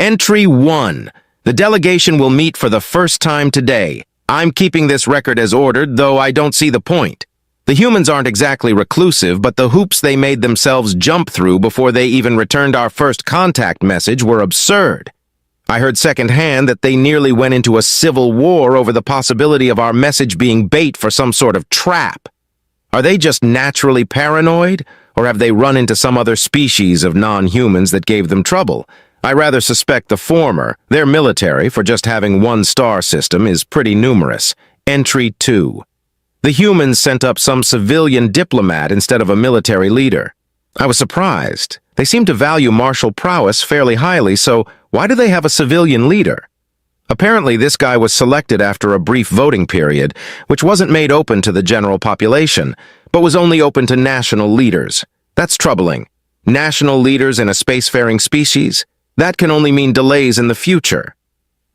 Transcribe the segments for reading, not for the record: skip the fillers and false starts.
Entry 1. The delegation will meet for the first time today. I'm keeping this record as ordered, though I don't see the point. The humans aren't exactly reclusive, but the hoops they made themselves jump through before they even returned our first contact message were absurd. I heard secondhand that they nearly went into a civil war over the possibility of our message being bait for some sort of trap. Are they just naturally paranoid, or have they run into some other species of non-humans that gave them trouble? I rather suspect the former. Their military, for just having one star system, is pretty numerous. Entry 2. The humans sent up some civilian diplomat instead of a military leader. I was surprised. They seem to value martial prowess fairly highly, so why do they have a civilian leader? Apparently, this guy was selected after a brief voting period, which wasn't made open to the general population, but was only open to national leaders. That's troubling. National leaders in a spacefaring species? That can only mean delays in the future.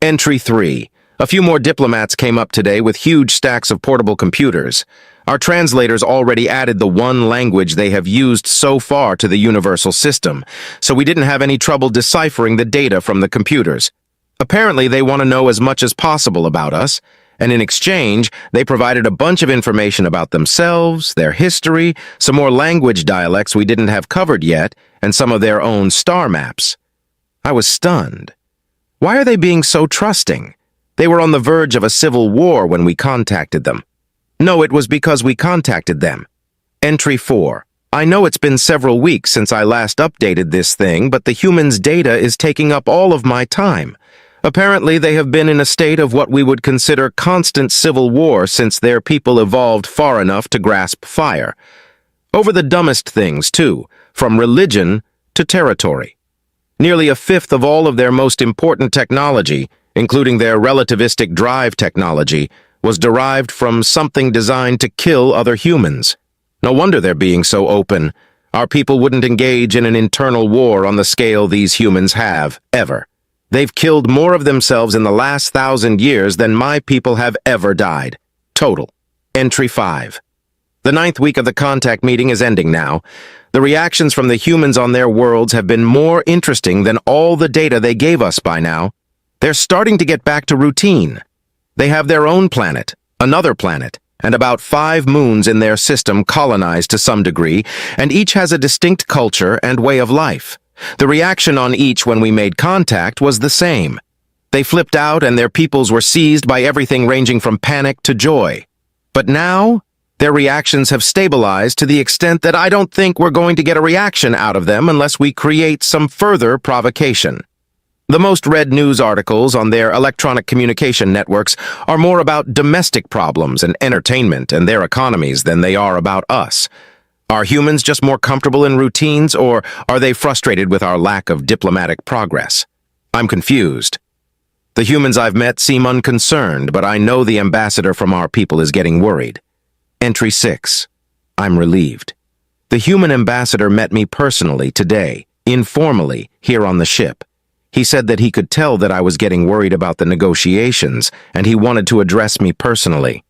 Entry 3. A few more diplomats came up today with huge stacks of portable computers. Our translators already added the one language they have used so far to the universal system, so we didn't have any trouble deciphering the data from the computers. Apparently, they want to know as much as possible about us, and in exchange, they provided a bunch of information about themselves, their history, some more language dialects we didn't have covered yet, and some of their own star maps. I was stunned. Why are they being so trusting? They were on the verge of a civil war when we contacted them. No, it was because we contacted them. Entry 4. I know it's been several weeks since I last updated this thing, but the humans' data is taking up all of my time. Apparently, they have been in a state of what we would consider constant civil war since their people evolved far enough to grasp fire. Over the dumbest things, too, from religion to territory. Nearly a fifth of all of their most important technology, including their relativistic drive technology, was derived from something designed to kill other humans. No wonder they're being so open. Our people wouldn't engage in an internal war on the scale these humans have, ever. They've killed more of themselves in the last 1,000 years than my people have ever died. Total. Entry 5. The 9th week of the contact meeting is ending now. The reactions from the humans on their worlds have been more interesting than all the data they gave us by now. They're starting to get back to routine. They have their own planet, another planet, and about 5 moons in their system colonized to some degree, and each has a distinct culture and way of life. The reaction on each when we made contact was the same. They flipped out and their peoples were seized by everything ranging from panic to joy. But now, their reactions have stabilized to the extent that I don't think we're going to get a reaction out of them unless we create some further provocation. The most read news articles on their electronic communication networks are more about domestic problems and entertainment and their economies than they are about us. Are humans just more comfortable in routines, or are they frustrated with our lack of diplomatic progress? I'm confused. The humans I've met seem unconcerned, but I know the ambassador from our people is getting worried. Entry 6. I'm relieved. The human ambassador met me personally today, informally, here on the ship. He said that he could tell that I was getting worried about the negotiations, and he wanted to address me personally.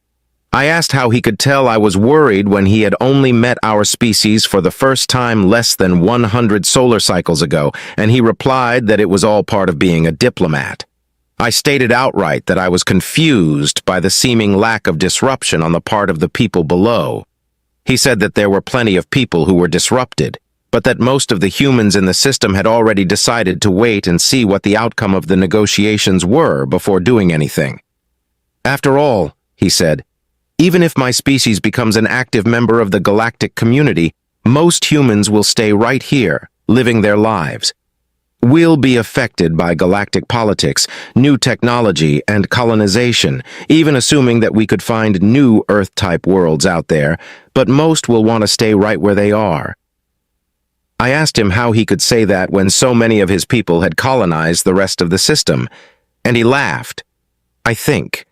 I asked how he could tell I was worried when he had only met our species for the first time less than 100 solar cycles ago, and he replied that it was all part of being a diplomat. I stated outright that I was confused by the seeming lack of disruption on the part of the people below. He said that there were plenty of people who were disrupted, but that most of the humans in the system had already decided to wait and see what the outcome of the negotiations were before doing anything. After all, he said, even if my species becomes an active member of the galactic community, most humans will stay right here, living their lives. We'll be affected by galactic politics, new technology, and colonization, even assuming that we could find new Earth-type worlds out there, but most will want to stay right where they are. I asked him how he could say that when so many of his people had colonized the rest of the system, and he laughed. I think.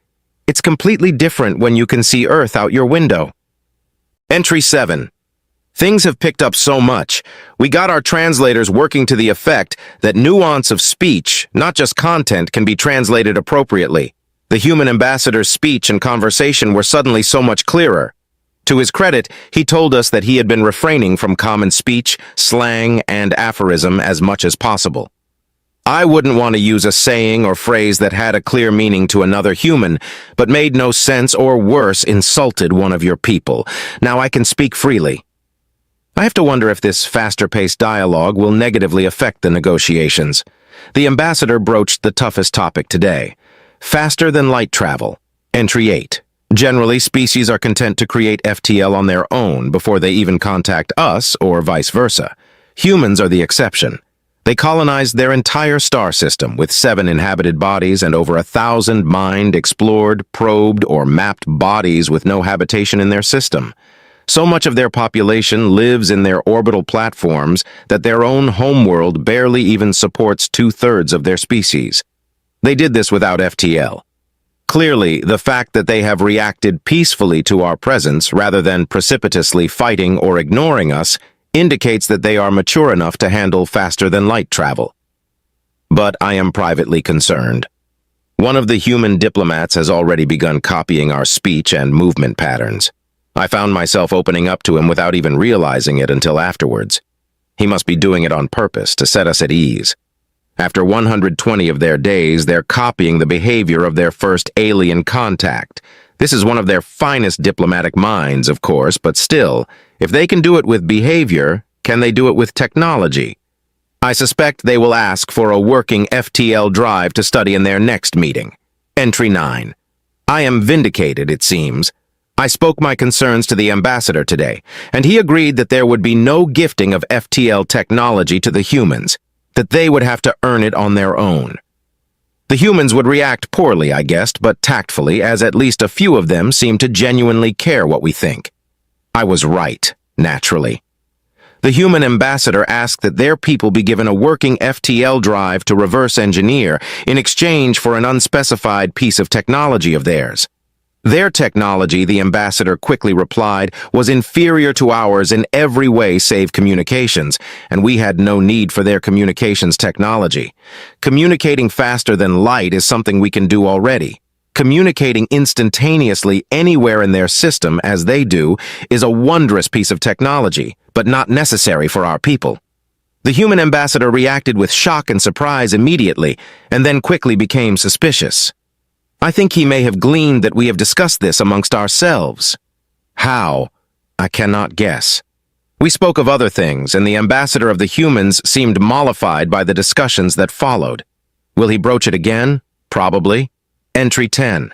It's completely different when you can see Earth out your window. Entry 7. Things have picked up so much. We got our translators working to the effect that nuance of speech, not just content, can be translated appropriately. The human ambassador's speech and conversation were suddenly so much clearer. To his credit, he told us that he had been refraining from common speech, slang, and aphorism as much as possible. I wouldn't want to use a saying or phrase that had a clear meaning to another human, but made no sense or worse, insulted one of your people. Now I can speak freely. I have to wonder if this faster-paced dialogue will negatively affect the negotiations. The ambassador broached the toughest topic today. Faster than light travel. Entry 8. Generally, species are content to create FTL on their own before they even contact us, or vice versa. Humans are the exception. They colonized their entire star system with 7 inhabited bodies and over 1,000 mined, explored, probed, or mapped bodies with no habitation in their system. So much of their population lives in their orbital platforms that their own homeworld barely even supports 2/3 of their species. They did this without FTL. Clearly, the fact that they have reacted peacefully to our presence rather than precipitously fighting or ignoring us indicates that they are mature enough to handle faster-than-light travel. But I am privately concerned. One of the human diplomats has already begun copying our speech and movement patterns. I found myself opening up to him without even realizing it until afterwards. He must be doing it on purpose to set us at ease. After 120 of their days, they're copying the behavior of their first alien contact. This is one of their finest diplomatic minds, of course, but still, if they can do it with behavior, can they do it with technology? I suspect they will ask for a working FTL drive to study in their next meeting. Entry 9. I am vindicated, it seems. I spoke my concerns to the ambassador today, and he agreed that there would be no gifting of FTL technology to the humans, that they would have to earn it on their own. The humans would react poorly, I guessed, but tactfully, as at least a few of them seem to genuinely care what we think. I was right, naturally. The human ambassador asked that their people be given a working FTL drive to reverse engineer in exchange for an unspecified piece of technology of theirs. Their technology, the ambassador quickly replied, was inferior to ours in every way save communications, and we had no need for their communications technology. Communicating faster than light is something we can do already. Communicating instantaneously anywhere in their system, as they do, is a wondrous piece of technology, but not necessary for our people. The human ambassador reacted with shock and surprise immediately, and then quickly became suspicious. I think he may have gleaned that we have discussed this amongst ourselves. How? I cannot guess. We spoke of other things, and the ambassador of the humans seemed mollified by the discussions that followed. Will he broach it again? Probably. Entry 10.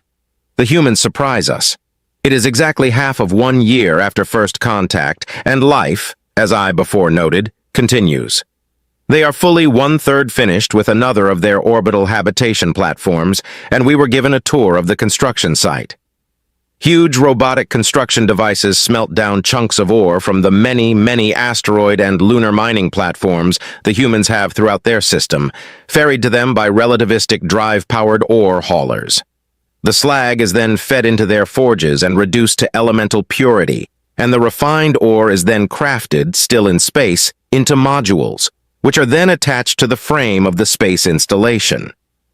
The humans surprise us. It is exactly half of 1 year after first contact, and life, as I before noted, continues. They are fully 1/3 finished with another of their orbital habitation platforms, and we were given a tour of the construction site. Huge robotic construction devices smelt down chunks of ore from the many asteroid and lunar mining platforms the humans have throughout their system, ferried to them by relativistic drive-powered ore haulers. The slag is then fed into their forges and reduced to elemental purity, and the refined ore is then crafted, still in space, into modules, which are then attached to the frame of the space installation.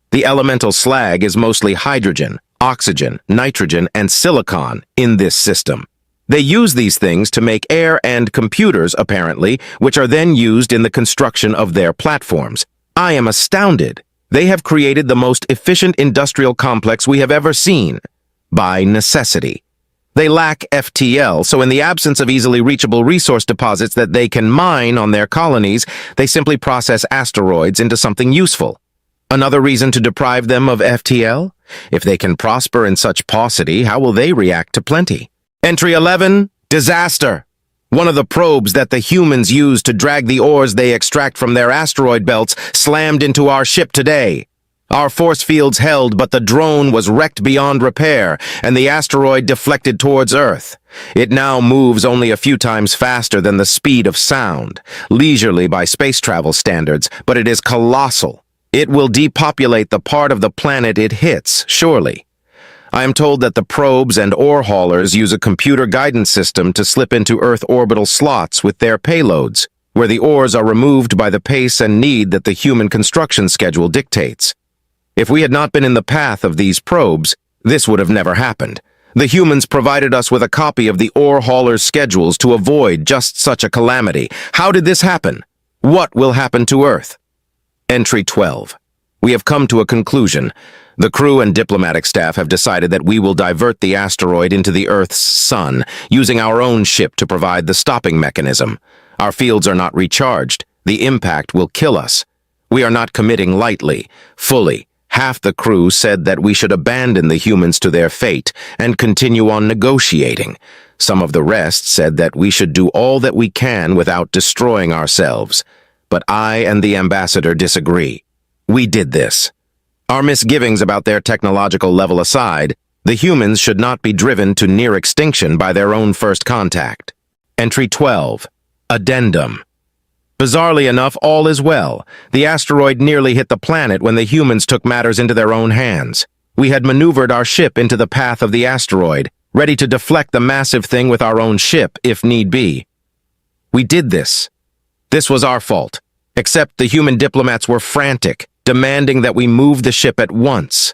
The elemental slag is mostly hydrogen, oxygen, nitrogen, and silicon in this system. They use these things to make air and computers, apparently, which are then used in the construction of their platforms. I am astounded. They have created the most efficient industrial complex we have ever seen, by necessity. They lack FTL, so in the absence of easily reachable resource deposits that they can mine on their colonies, they simply process asteroids into something useful. Another reason to deprive them of FTL? If they can prosper in such paucity, how will they react to plenty? Entry 11, disaster. One of the probes that the humans use to drag the ores they extract from their asteroid belts slammed into our ship today. Our force fields held, but the drone was wrecked beyond repair, and the asteroid deflected towards Earth. It now moves only a few times faster than the speed of sound, leisurely by space travel standards, but it is colossal. It will depopulate the part of the planet it hits, surely. I am told that the probes and ore haulers use a computer guidance system to slip into Earth orbital slots with their payloads, where the ores are removed by the pace and need that the human construction schedule dictates. If we had not been in the path of these probes, this would have never happened. The humans provided us with a copy of the ore haulers' schedules to avoid just such a calamity. How did this happen? What will happen to Earth? Entry 12. We have come to a conclusion. The crew and diplomatic staff have decided that we will divert the asteroid into the Earth's sun, using our own ship to provide the stopping mechanism. Our fields are not recharged. The impact will kill us. We are not committing lightly, fully. Half the crew said that we should abandon the humans to their fate and continue on negotiating. Some of the rest said that we should do all that we can without destroying ourselves. But I and the ambassador disagree. We did this. Our misgivings about their technological level aside, the humans should not be driven to near extinction by their own first contact. Entry 12. Addendum. Bizarrely enough, all is well. The asteroid nearly hit the planet when the humans took matters into their own hands. We had maneuvered our ship into the path of the asteroid, ready to deflect the massive thing with our own ship, if need be. We did this. This was our fault. Except the human diplomats were frantic, demanding that we move the ship at once.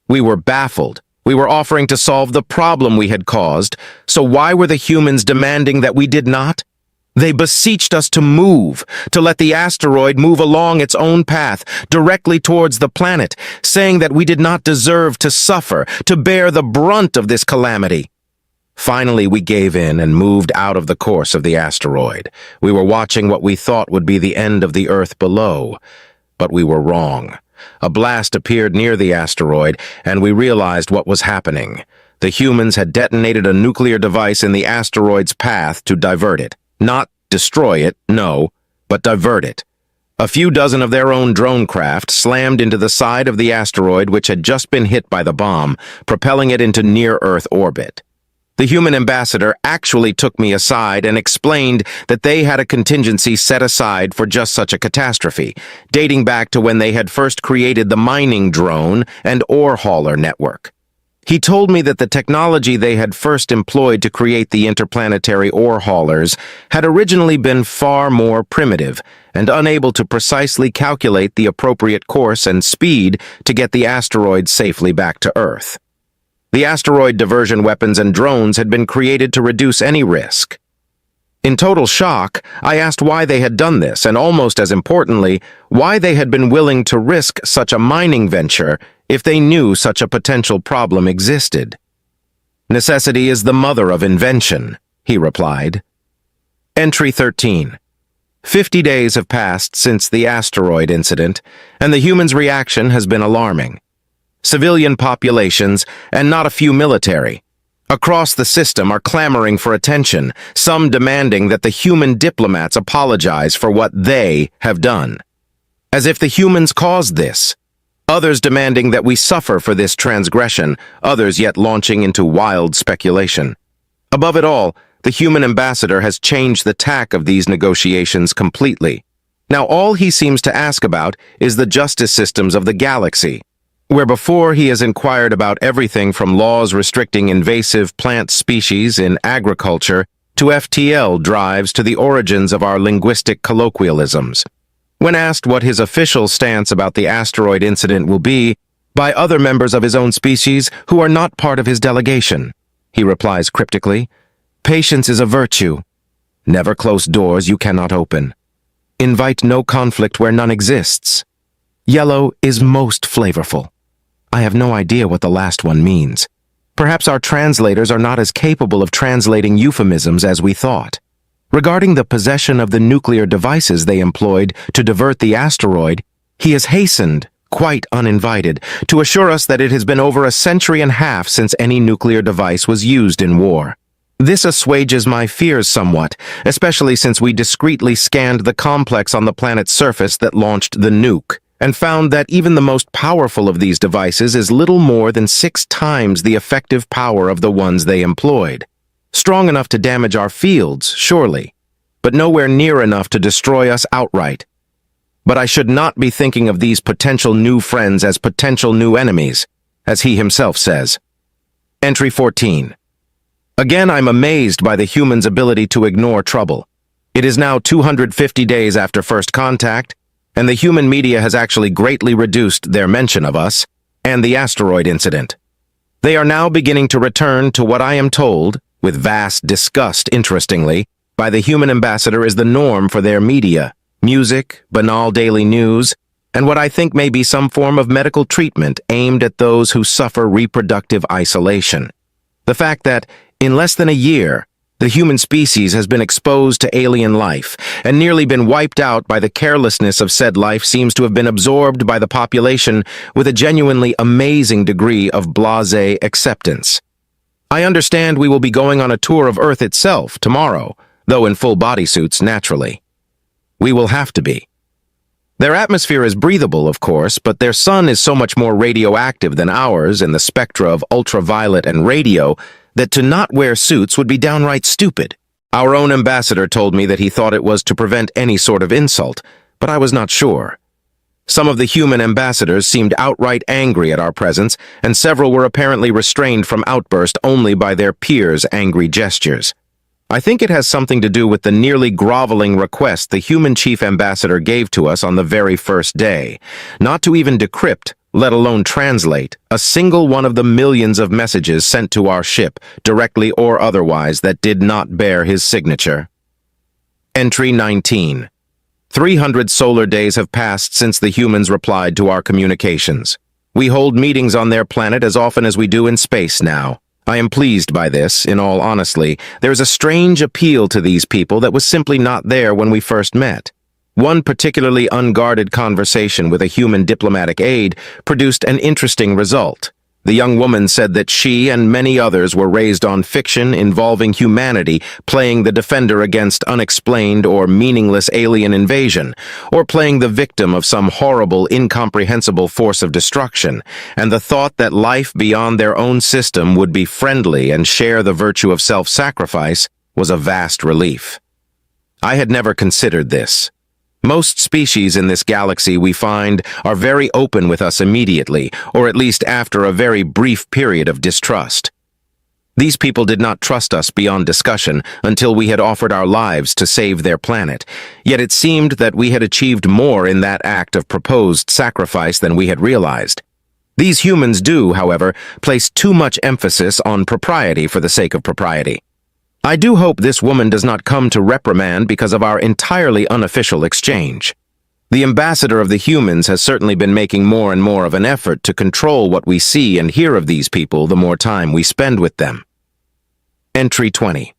We were baffled. We were offering to solve the problem we had caused, so why were the humans demanding that we did not? They beseeched us to move, to let the asteroid move along its own path, directly towards the planet, saying that we did not deserve to suffer, to bear the brunt of this calamity. Finally, we gave in and moved out of the course of the asteroid. We were watching what we thought would be the end of the Earth below, but we were wrong. A blast appeared near the asteroid, and we realized what was happening. The humans had detonated a nuclear device in the asteroid's path to divert it. Not destroy it, no, but divert it. A few dozen of their own drone craft slammed into the side of the asteroid which had just been hit by the bomb, propelling it into near-Earth orbit. The human ambassador actually took me aside and explained that they had a contingency set aside for just such a catastrophe, dating back to when they had first created the mining drone and ore hauler network. He told me that the technology they had first employed to create the interplanetary ore haulers had originally been far more primitive and unable to precisely calculate the appropriate course and speed to get the asteroid safely back to Earth. The asteroid diversion weapons and drones had been created to reduce any risk. In total shock, I asked why they had done this, and almost as importantly, why they had been willing to risk such a mining venture if they knew such a potential problem existed. Necessity is the mother of invention, he replied. Entry 13. 50 days have passed since the asteroid incident, and the humans' reaction has been alarming. Civilian populations, and not a few military, across the system are clamoring for attention, some demanding that the human diplomats apologize for what they have done. As if the humans caused this. Others demanding that we suffer for this transgression, others yet launching into wild speculation. Above it all, the human ambassador has changed the tack of these negotiations completely. Now all he seems to ask about is the justice systems of the galaxy, where before he has inquired about everything from laws restricting invasive plant species in agriculture to FTL drives to the origins of our linguistic colloquialisms. When asked what his official stance about the asteroid incident will be by other members of his own species who are not part of his delegation, he replies cryptically, "Patience is a virtue. Never close doors you cannot open. Invite no conflict where none exists. Yellow is most flavorful." I have no idea what the last one means. Perhaps our translators are not as capable of translating euphemisms as we thought. Regarding the possession of the nuclear devices they employed to divert the asteroid, he has hastened, quite uninvited, to assure us that it has been over a century and a half since any nuclear device was used in war. This assuages my fears somewhat, especially since we discreetly scanned the complex on the planet's surface that launched the nuke, and found that even the most powerful of these devices is little more than 6 times the effective power of the ones they employed. Strong enough to damage our fields, surely, but nowhere near enough to destroy us outright. But I should not be thinking of these potential new friends as potential new enemies, as he himself says. Entry 14. Again, I'm amazed by the human's ability to ignore trouble. It is now 250 days after first contact, and the human media has actually greatly reduced their mention of us and the asteroid incident. They are now beginning to return to what I am told, with vast disgust, interestingly, by the human ambassador is the norm for their media, music, banal daily news, and what I think may be some form of medical treatment aimed at those who suffer reproductive isolation. The fact that, in less than a year, the human species has been exposed to alien life and nearly been wiped out by the carelessness of said life seems to have been absorbed by the population with a genuinely amazing degree of blasé acceptance. I understand we will be going on a tour of Earth itself tomorrow, though in full bodysuits naturally. We will have to be. Their atmosphere is breathable, of course, but their sun is so much more radioactive than ours in the spectra of ultraviolet and radio that to not wear suits would be downright stupid. Our own ambassador told me that he thought it was to prevent any sort of insult, but I was not sure. Some of the human ambassadors seemed outright angry at our presence, and several were apparently restrained from outburst only by their peers' angry gestures. I think it has something to do with the nearly groveling request the human chief ambassador gave to us on the very first day, not to even decrypt, let alone translate, a single one of the millions of messages sent to our ship, directly or otherwise, that did not bear his signature. Entry 19. 300 solar days have passed since the humans replied to our communications. We hold meetings on their planet as often as we do in space now. I am pleased by this, in all honesty. There is a strange appeal to these people that was simply not there when we first met. One particularly unguarded conversation with a human diplomatic aide produced an interesting result. The young woman said that she and many others were raised on fiction involving humanity playing the defender against unexplained or meaningless alien invasion, or playing the victim of some horrible, incomprehensible force of destruction, and the thought that life beyond their own system would be friendly and share the virtue of self-sacrifice was a vast relief. I had never considered this. Most species in this galaxy, we find, are very open with us immediately, or at least after a very brief period of distrust. These people did not trust us beyond discussion until we had offered our lives to save their planet, yet it seemed that we had achieved more in that act of proposed sacrifice than we had realized. These humans do, however, place too much emphasis on propriety for the sake of propriety. I do hope this woman does not come to reprimand because of our entirely unofficial exchange. The ambassador of the humans has certainly been making more and more of an effort to control what we see and hear of these people the more time we spend with them. Entry 20.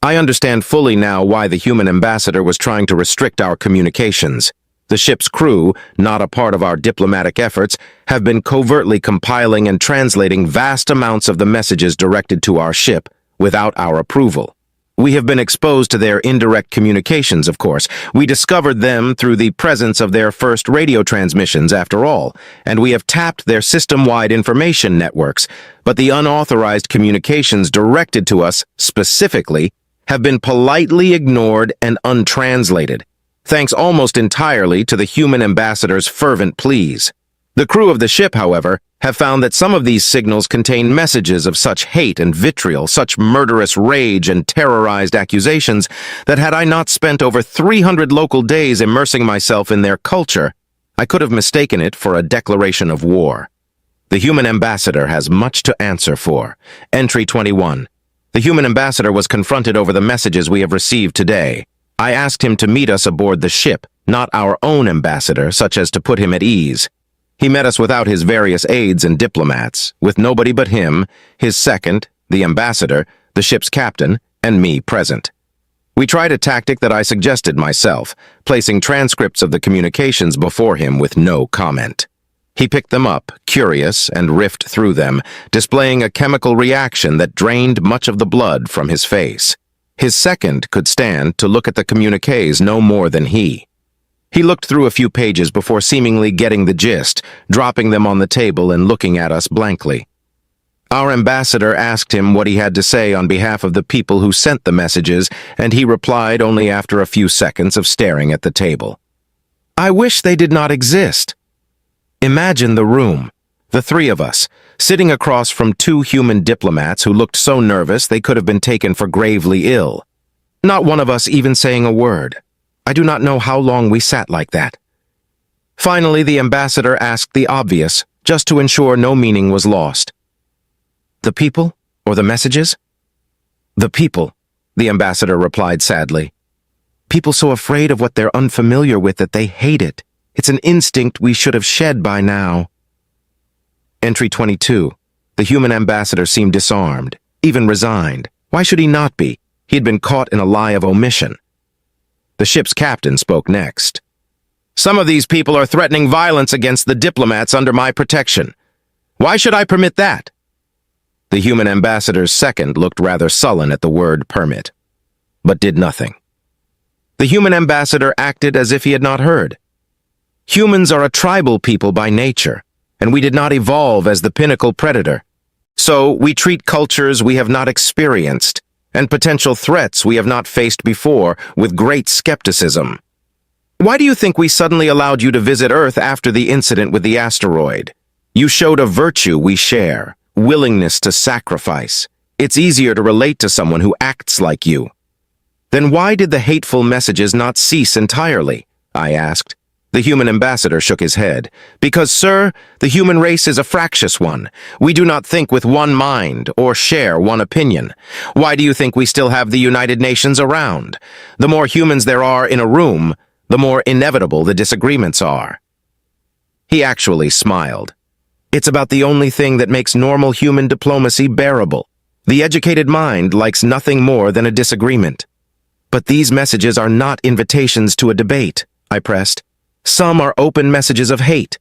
I understand fully now why the human ambassador was trying to restrict our communications. The ship's crew, not a part of our diplomatic efforts, have been covertly compiling and translating vast amounts of the messages directed to our ship, without our approval. We have been exposed to their indirect communications, of course. We discovered them through the presence of their first radio transmissions, after all, and we have tapped their system-wide information networks, but the unauthorized communications directed to us, specifically, have been politely ignored and untranslated, thanks almost entirely to the human ambassador's fervent pleas. The crew of the ship, however, have found that some of these signals contain messages of such hate and vitriol, such murderous rage and terrorized accusations, that had I not spent over 300 local days immersing myself in their culture, I could have mistaken it for a declaration of war. The human ambassador has much to answer for. Entry 21. The human ambassador was confronted over the messages we have received today. I asked him to meet us aboard the ship, not our own ambassador, such as to put him at ease. He met us without his various aides and diplomats, with nobody but him, his second, the ambassador, the ship's captain, and me present. We tried a tactic that I suggested myself, placing transcripts of the communications before him with no comment. He picked them up, curious, and riffed through them, displaying a chemical reaction that drained much of the blood from his face. His second could stand to look at the communiques no more than he. He looked through a few pages before seemingly getting the gist, dropping them on the table and looking at us blankly. Our ambassador asked him what he had to say on behalf of the people who sent the messages, and he replied only after a few seconds of staring at the table. I wish they did not exist. Imagine the room, the three of us, sitting across from two human diplomats who looked so nervous they could have been taken for gravely ill. Not one of us even saying a word. I do not know how long we sat like that. Finally, the ambassador asked the obvious, just to ensure no meaning was lost. The people, or the messages? The people, the ambassador replied sadly. People so afraid of what they're unfamiliar with that they hate it. It's an instinct we should have shed by now. Entry 22. The human ambassador seemed disarmed, even resigned. Why should he not be? He had been caught in a lie of omission. The ship's captain spoke next. Some of these people are threatening violence against the diplomats under my protection. Why should I permit that? The human ambassador's second looked rather sullen at the word permit, but did nothing. The human ambassador acted as if he had not heard. Humans are a tribal people by nature, and we did not evolve as the pinnacle predator. So we treat cultures we have not experienced and potential threats we have not faced before with great skepticism. Why do you think we suddenly allowed you to visit Earth after the incident with the asteroid? You showed a virtue we share, willingness to sacrifice. It's easier to relate to someone who acts like you. Then why did the hateful messages not cease entirely? I asked. The human ambassador shook his head. Because, sir, the human race is a fractious one. We do not think with one mind or share one opinion. Why do you think we still have the United Nations around? The more humans there are in a room, the more inevitable the disagreements are. He actually smiled. It's about the only thing that makes normal human diplomacy bearable. The educated mind likes nothing more than a disagreement. But these messages are not invitations to a debate, I pressed. Some are open messages of hate.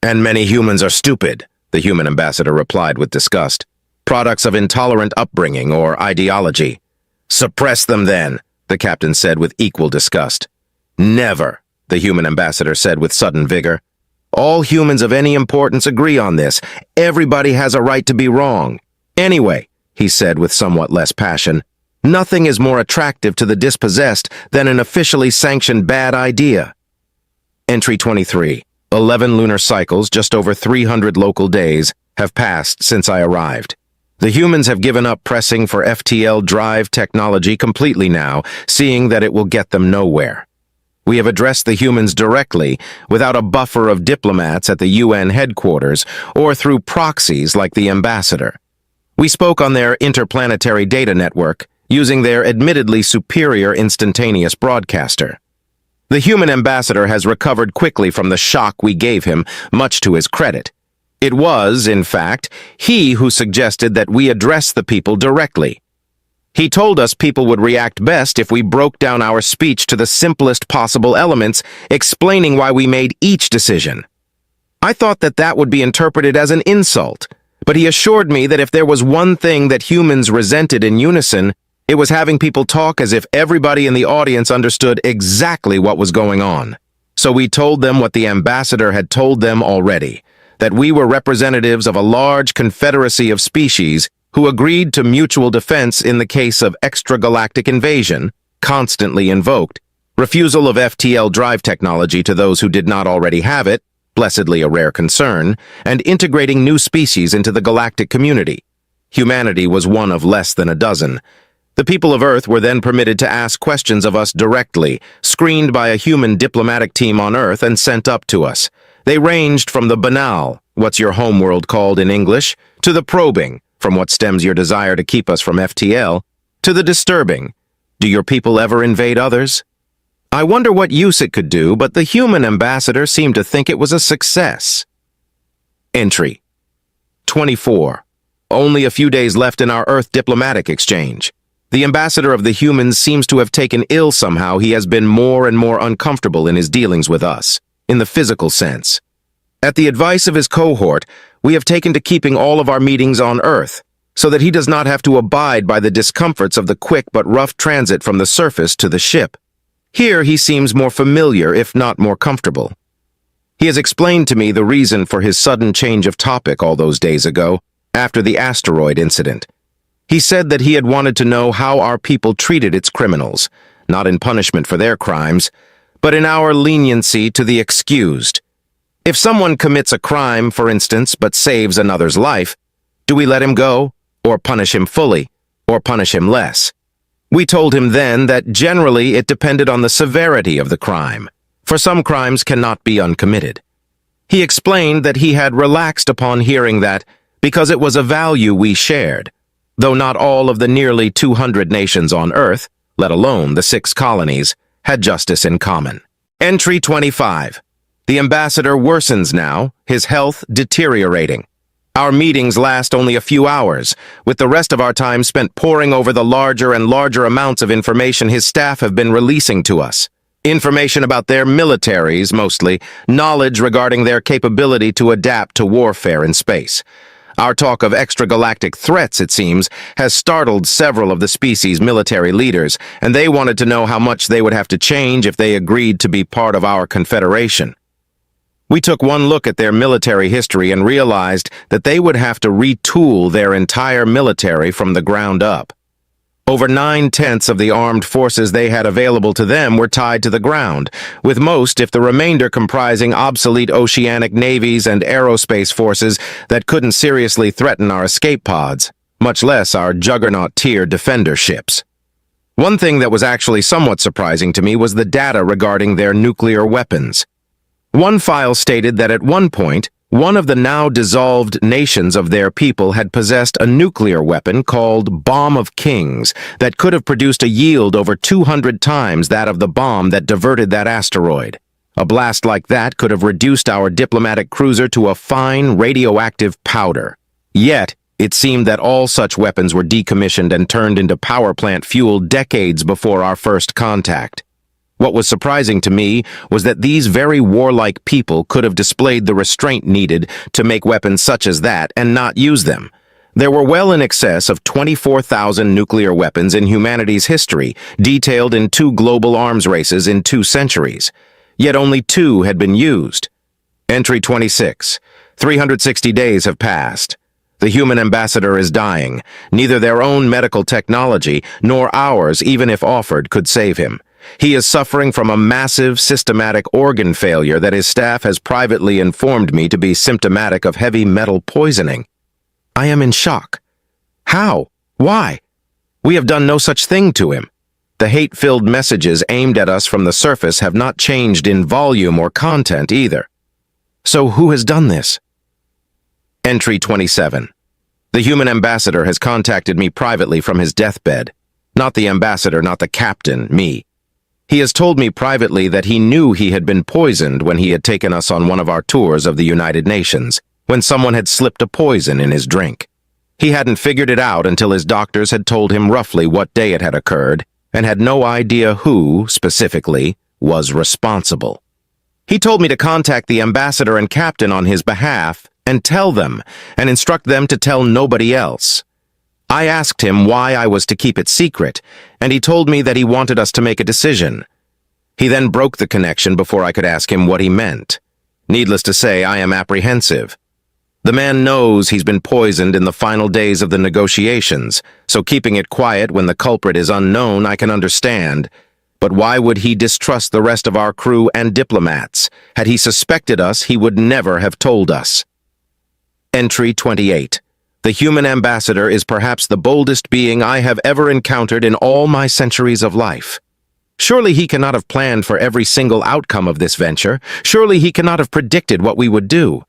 And many humans are stupid, the human ambassador replied with disgust. Products of intolerant upbringing or ideology. Suppress them then, the captain said with equal disgust. Never, the human ambassador said with sudden vigor. All humans of any importance agree on this. Everybody has a right to be wrong. Anyway, he said with somewhat less passion, nothing is more attractive to the dispossessed than an officially sanctioned bad idea. Entry 23. 11 lunar cycles, just over 300 local days, have passed since I arrived. The humans have given up pressing for FTL drive technology completely now, seeing that it will get them nowhere. We have addressed the humans directly, without a buffer of diplomats at the UN headquarters, or through proxies like the ambassador. We spoke on their interplanetary data network, using their admittedly superior instantaneous broadcaster. The human ambassador has recovered quickly from the shock we gave him, much to his credit. It was, in fact, he who suggested that we address the people directly. He told us people would react best if we broke down our speech to the simplest possible elements, explaining why we made each decision. I thought that that would be interpreted as an insult, but he assured me that if there was one thing that humans resented in unison, it was having people talk as if everybody in the audience understood exactly what was going on. So we told them what the ambassador had told them already, that we were representatives of a large confederacy of species who agreed to mutual defense in the case of extragalactic invasion, constantly invoked, refusal of FTL drive technology to those who did not already have it, blessedly a rare concern, and integrating new species into the galactic community. Humanity was one of less than a dozen. The people of Earth were then permitted to ask questions of us directly, screened by a human diplomatic team on Earth and sent up to us. They ranged from the banal, what's your homeworld called in English, to the probing, from what stems your desire to keep us from FTL, to the disturbing, do your people ever invade others? I wonder what use it could do, but the human ambassador seemed to think it was a success. Entry 24. Only a few days left in our Earth diplomatic exchange. The ambassador of the humans seems to have taken ill somehow. He has been more and more uncomfortable in his dealings with us, in the physical sense. At the advice of his cohort, we have taken to keeping all of our meetings on Earth, so that he does not have to abide by the discomforts of the quick but rough transit from the surface to the ship. Here he seems more familiar, if not more comfortable. He has explained to me the reason for his sudden change of topic all those days ago, after the asteroid incident. He said that he had wanted to know how our people treated its criminals, not in punishment for their crimes, but in our leniency to the excused. If someone commits a crime, for instance, but saves another's life, do we let him go, or punish him fully, or punish him less? We told him then that generally it depended on the severity of the crime, for some crimes cannot be uncommitted. He explained that he had relaxed upon hearing that because it was a value we shared, though not all of the nearly 200 nations on Earth, let alone the 6 colonies, had justice in common. Entry 25. The ambassador worsens now, his health deteriorating. Our meetings last only a few hours, with the rest of our time spent poring over the larger and larger amounts of information his staff have been releasing to us. Information about their militaries, mostly, knowledge regarding their capability to adapt to warfare in space. Our talk of extragalactic threats, it seems, has startled several of the species' military leaders, and they wanted to know how much they would have to change if they agreed to be part of our confederation. We took one look at their military history and realized that they would have to retool their entire military from the ground up. Over 9/10 of the armed forces they had available to them were tied to the ground, with most, if the remainder, comprising obsolete oceanic navies and aerospace forces that couldn't seriously threaten our escape pods, much less our juggernaut-tier defender ships. One thing that was actually somewhat surprising to me was the data regarding their nuclear weapons. One file stated that at one point, one of the now dissolved nations of their people had possessed a nuclear weapon called Bomb of Kings that could have produced a yield over 200 times that of the bomb that diverted that asteroid. A blast like that could have reduced our diplomatic cruiser to a fine radioactive powder. Yet, it seemed that all such weapons were decommissioned and turned into power plant fuel decades before our first contact. What was surprising to me was that these very warlike people could have displayed the restraint needed to make weapons such as that and not use them. There were well in excess of 24,000 nuclear weapons in humanity's history, detailed in 2 global arms races in 2 centuries. Yet only 2 had been used. Entry 26. 360 days have passed. The human ambassador is dying. Neither their own medical technology nor ours, even if offered, could save him. He is suffering from a massive, systematic organ failure that his staff has privately informed me to be symptomatic of heavy metal poisoning. I am in shock. How? Why? We have done no such thing to him. The hate-filled messages aimed at us from the surface have not changed in volume or content either. So who has done this? Entry 27. The human ambassador has contacted me privately from his deathbed. Not the ambassador, not the captain, me. He has told me privately that he knew he had been poisoned when he had taken us on one of our tours of the United Nations, when someone had slipped a poison in his drink. He hadn't figured it out until his doctors had told him roughly what day it had occurred, and had no idea who, specifically, was responsible. He told me to contact the ambassador and captain on his behalf and tell them, and instruct them to tell nobody else. I asked him why I was to keep it secret, and he told me that he wanted us to make a decision. He then broke the connection before I could ask him what he meant. Needless to say, I am apprehensive. The man knows he's been poisoned in the final days of the negotiations, so keeping it quiet when the culprit is unknown I can understand. But why would he distrust the rest of our crew and diplomats? Had he suspected us, he would never have told us. Entry 28. The human ambassador is perhaps the boldest being I have ever encountered in all my centuries of life. Surely he cannot have planned for every single outcome of this venture. Surely he cannot have predicted what we would do.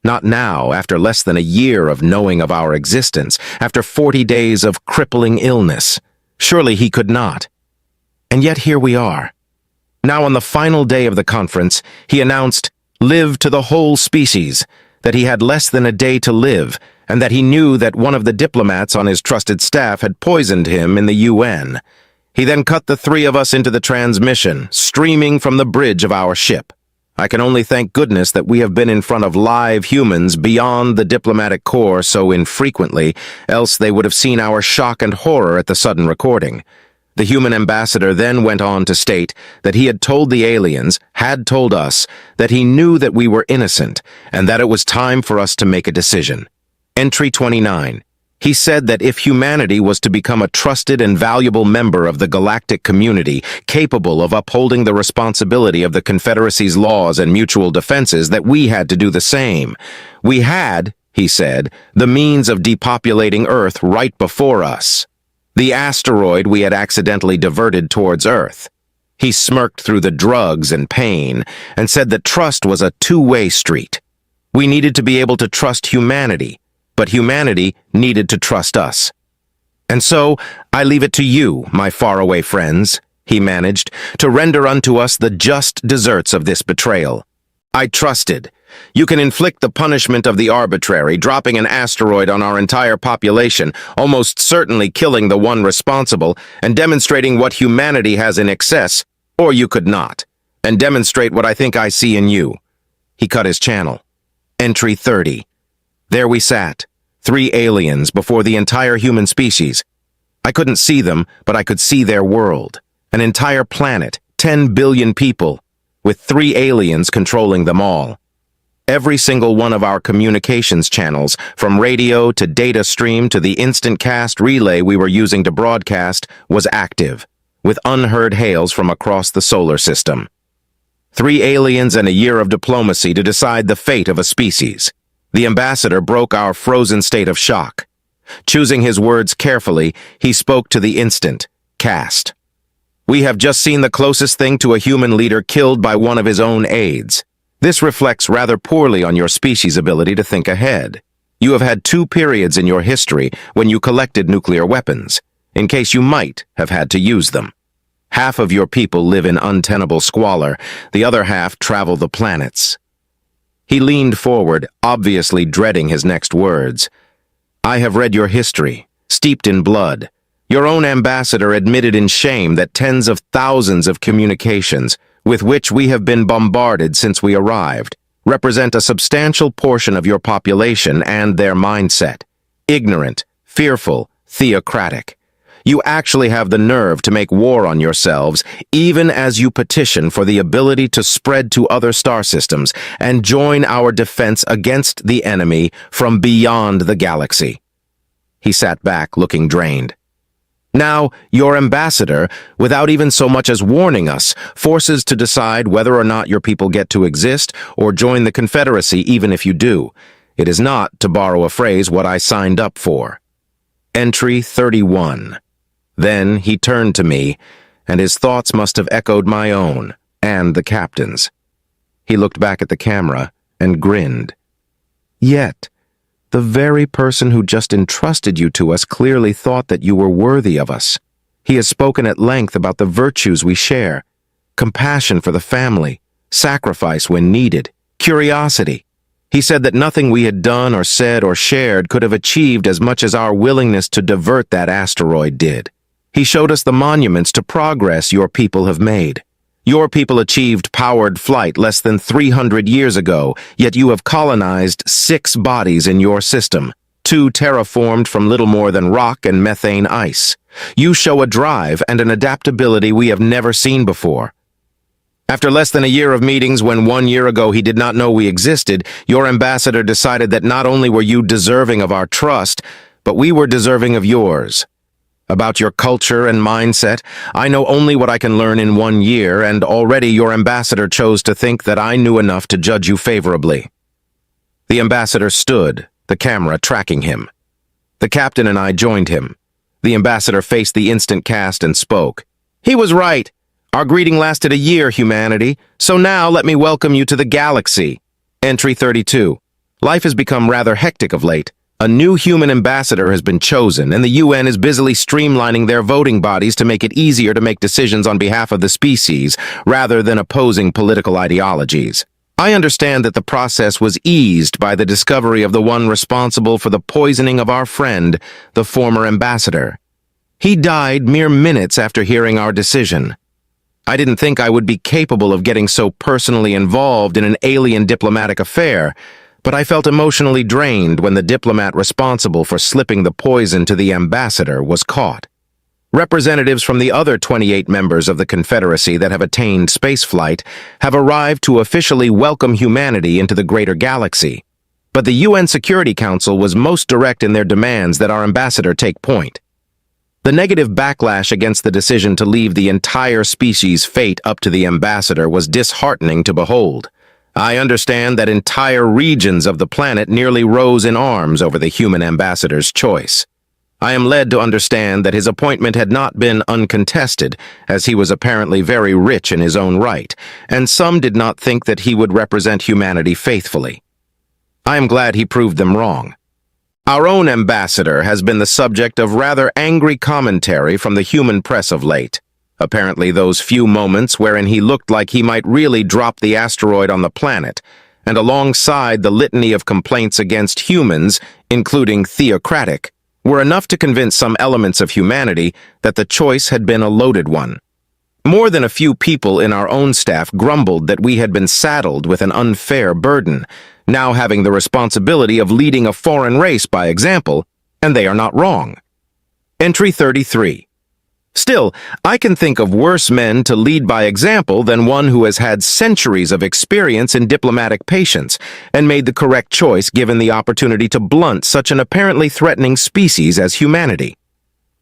Not now, after less than a year of knowing of our existence, after 40 days of crippling illness. Surely he could not. And yet here we are. Now on the final day of the conference, he announced, "Live to the whole species," that he had less than a day to live, and that he knew that one of the diplomats on his trusted staff had poisoned him in the UN. He then cut the 3 of us into the transmission, streaming from the bridge of our ship. I can only thank goodness that we have been in front of live humans beyond the diplomatic corps so infrequently, else they would have seen our shock and horror at the sudden recording. The human ambassador then went on to state that he had told the aliens, had told us, that he knew that we were innocent, and that it was time for us to make a decision. Entry 29. He said that if humanity was to become a trusted and valuable member of the galactic community, capable of upholding the responsibility of the Confederacy's laws and mutual defenses, that we had to do the same. We had, he said, the means of depopulating Earth right before us. The asteroid we had accidentally diverted towards Earth. He smirked through the drugs and pain and said that trust was a two-way street. We needed to be able to trust humanity, but humanity needed to trust us. And so, I leave it to you, my faraway friends, he managed, to render unto us the just deserts of this betrayal. I trusted. You can inflict the punishment of the arbitrary, dropping an asteroid on our entire population, almost certainly killing the one responsible, and demonstrating what humanity has in excess, or you could not, and demonstrate what I think I see in you. He cut his channel. Entry 30. There we sat, 3 aliens before the entire human species. I couldn't see them, but I could see their world. An entire planet, 10 billion people, with 3 aliens controlling them all. Every single one of our communications channels, from radio to data stream to the instant cast relay we were using to broadcast, was active, with unheard hails from across the solar system. 3 aliens and a year of diplomacy to decide the fate of a species. The ambassador broke our frozen state of shock. Choosing his words carefully, he spoke to the instant cast. We have just seen the closest thing to a human leader killed by one of his own aides. This reflects rather poorly on your species' ability to think ahead. You have had 2 periods in your history when you collected nuclear weapons, in case you might have had to use them. Half of your people live in untenable squalor, the other half travel the planets. He leaned forward, obviously dreading his next words. I have read your history, steeped in blood. Your own ambassador admitted in shame that tens of thousands of communications, with which we have been bombarded since we arrived, represent a substantial portion of your population and their mindset. Ignorant, fearful, theocratic. You actually have the nerve to make war on yourselves, even as you petition for the ability to spread to other star systems and join our defense against the enemy from beyond the galaxy. He sat back, looking drained. Now, your ambassador, without even so much as warning us, forces to decide whether or not your people get to exist or join the Confederacy even if you do. It is not, to borrow a phrase, what I signed up for. Entry 31. Then he turned to me, and his thoughts must have echoed my own, and the captain's. He looked back at the camera and grinned. Yet, the very person who just entrusted you to us clearly thought that you were worthy of us. He has spoken at length about the virtues we share: compassion for the family, sacrifice when needed, curiosity. He said that nothing we had done or said or shared could have achieved as much as our willingness to divert that asteroid did. He showed us the monuments to progress your people have made. Your people achieved powered flight less than 300 years ago, yet you have colonized 6 bodies in your system, 2 terraformed from little more than rock and methane ice. You show a drive and an adaptability we have never seen before. After less than a year of meetings, when 1 year ago he did not know we existed, your ambassador decided that not only were you deserving of our trust, but we were deserving of yours. About your culture and mindset, I know only what I can learn in 1 year, and already your ambassador chose to think that I knew enough to judge you favorably. The ambassador stood, the camera tracking him. The captain and I joined him. The ambassador faced the instant cast and spoke. He was right. Our greeting lasted a year, humanity, so now let me welcome you to the galaxy. Entry 32. Life has become rather hectic of late. A new human ambassador has been chosen, and the UN is busily streamlining their voting bodies to make it easier to make decisions on behalf of the species, rather than opposing political ideologies. I understand that the process was eased by the discovery of the one responsible for the poisoning of our friend, the former ambassador. He died mere minutes after hearing our decision. I didn't think I would be capable of getting so personally involved in an alien diplomatic affair, but I felt emotionally drained when the diplomat responsible for slipping the poison to the ambassador was caught. Representatives from the other 28 members of the Confederacy that have attained spaceflight have arrived to officially welcome humanity into the greater galaxy. But the UN Security Council was most direct in their demands that our ambassador take point. The negative backlash against the decision to leave the entire species' fate up to the ambassador was disheartening to behold. I understand that entire regions of the planet nearly rose in arms over the human ambassador's choice. I am led to understand that his appointment had not been uncontested, as he was apparently very rich in his own right, and some did not think that he would represent humanity faithfully. I am glad he proved them wrong. Our own ambassador has been the subject of rather angry commentary from the human press of late. apparently those few moments wherein he looked like he might really drop the asteroid on the planet, and alongside the litany of complaints against humans, including theocratic, were enough to convince some elements of humanity that the choice had been a loaded one. More than a few people in our own staff grumbled that we had been saddled with an unfair burden, now having the responsibility of leading a foreign race by example, and they are not wrong. Entry 33. Still, I can think of worse men to lead by example than one who has had centuries of experience in diplomatic patience and made the correct choice given the opportunity to blunt such an apparently threatening species as humanity.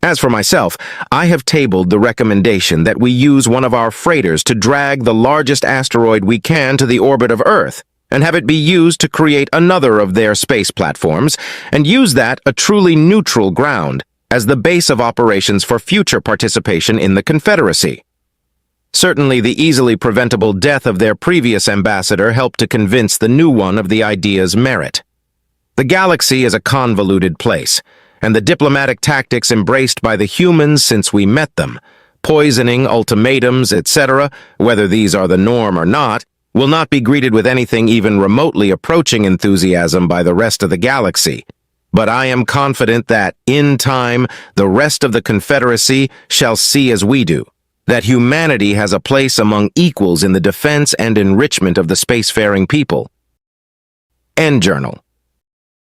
As for myself, I have tabled the recommendation that we use one of our freighters to drag the largest asteroid we can to the orbit of Earth, and have it be used to create another of their space platforms, and use that a truly neutral ground as the base of operations for future participation in the Confederacy. Certainly the easily preventable death of their previous ambassador helped to convince the new one of the idea's merit. The galaxy is a convoluted place, and the diplomatic tactics embraced by the humans since we met them, poisoning, ultimatums, etc., whether these are the norm or not, will not be greeted with anything even remotely approaching enthusiasm by the rest of the galaxy. But I am confident that, in time, the rest of the Confederacy shall see as we do, that humanity has a place among equals in the defense and enrichment of the spacefaring people. End Journal.